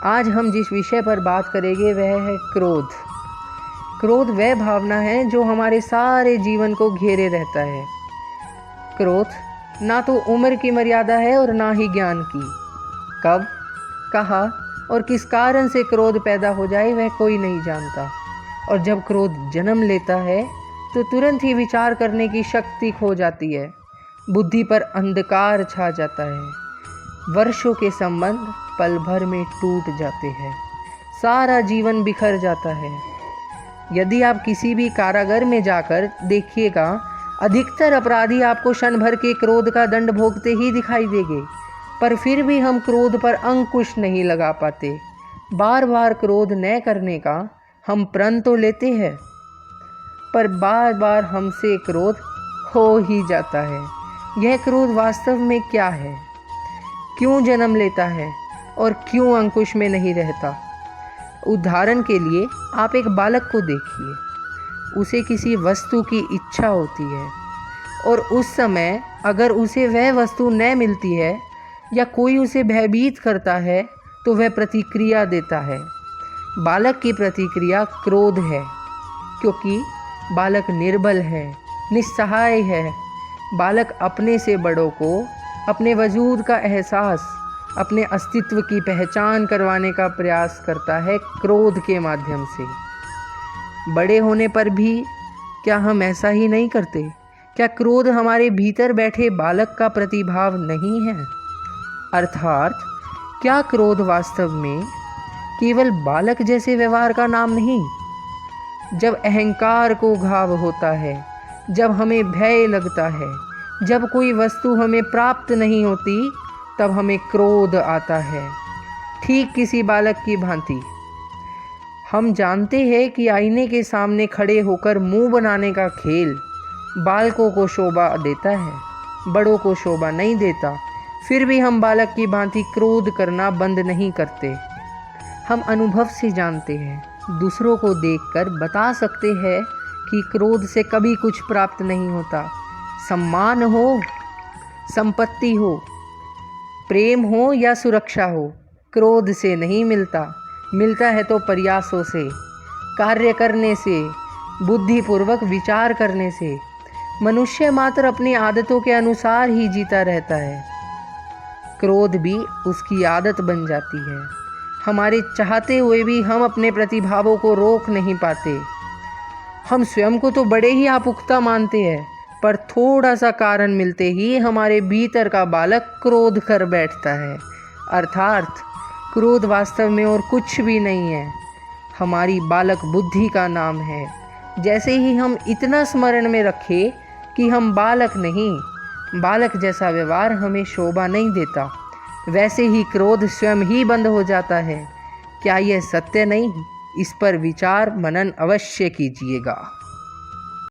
आज हम जिस विषय पर बात करेंगे वह है क्रोध। क्रोध वह भावना है जो हमारे सारे जीवन को घेरे रहता है। क्रोध ना तो उम्र की मर्यादा है और ना ही ज्ञान की। कब, कहाँ और किस कारण से क्रोध पैदा हो जाए वह कोई नहीं जानता। और जब क्रोध जन्म लेता है तो तुरंत ही विचार करने की शक्ति खो जाती है। बुद्धि पर अंधकार छा जाता है। वर्षों के संबंध पल भर में टूट जाते हैं। सारा जीवन बिखर जाता है। यदि आप किसी भी कारागार में जाकर देखिएगा, अधिकतर अपराधी आपको क्षण भर के क्रोध का दंड भोगते ही दिखाई देंगे, पर फिर भी हम क्रोध पर अंकुश नहीं लगा पाते। बार बार क्रोध न करने का हम प्रण तो लेते हैं, पर बार बार हमसे क्रोध हो ही जाता है। यह क्रोध वास्तव में क्या है, क्यों जन्म लेता है और क्यों अंकुश में नहीं रहता? उदाहरण के लिए आप एक बालक को देखिए। उसे किसी वस्तु की इच्छा होती है और उस समय अगर उसे वह वस्तु न मिलती है या कोई उसे भयभीत करता है तो वह प्रतिक्रिया देता है। बालक की प्रतिक्रिया क्रोध है, क्योंकि बालक निर्बल है, निस्सहाय है। बालक अपने से बड़ों को अपने वजूद का एहसास, अपने अस्तित्व की पहचान करवाने का प्रयास करता है क्रोध के माध्यम से। बड़े होने पर भी क्या हम ऐसा ही नहीं करते? क्या क्रोध हमारे भीतर बैठे बालक का प्रतिभाव नहीं है? अर्थात क्या क्रोध वास्तव में केवल बालक जैसे व्यवहार का नाम नहीं? जब अहंकार को घाव होता है, जब हमें भय लगता है, जब कोई वस्तु हमें प्राप्त नहीं होती, तब हमें क्रोध आता है, ठीक किसी बालक की भांति। हम जानते हैं कि आईने के सामने खड़े होकर मुंह बनाने का खेल बालकों को शोभा देता है, बड़ों को शोभा नहीं देता। फिर भी हम बालक की भांति क्रोध करना बंद नहीं करते। हम अनुभव से जानते हैं, दूसरों को देखकर बता सकते हैं कि क्रोध से कभी कुछ प्राप्त नहीं होता। सम्मान हो, संपत्ति हो, प्रेम हो या सुरक्षा हो, क्रोध से नहीं मिलता। मिलता है तो प्रयासों से, कार्य करने से, बुद्धिपूर्वक विचार करने से। मनुष्य मात्र अपनी आदतों के अनुसार ही जीता रहता है। क्रोध भी उसकी आदत बन जाती है। हमारे चाहते हुए भी हम अपने प्रतिभावों को रोक नहीं पाते। हम स्वयं को तो बड़े ही आपुख्ता मानते हैं, पर थोड़ा सा कारण मिलते ही हमारे भीतर का बालक क्रोध कर बैठता है। अर्थात क्रोध वास्तव में और कुछ भी नहीं है, हमारी बालक बुद्धि का नाम है। जैसे ही हम इतना स्मरण में रखें कि हम बालक नहीं, बालक जैसा व्यवहार हमें शोभा नहीं देता, वैसे ही क्रोध स्वयं ही बंद हो जाता है। क्या यह सत्य नहीं? इस पर विचार मनन अवश्य कीजिएगा।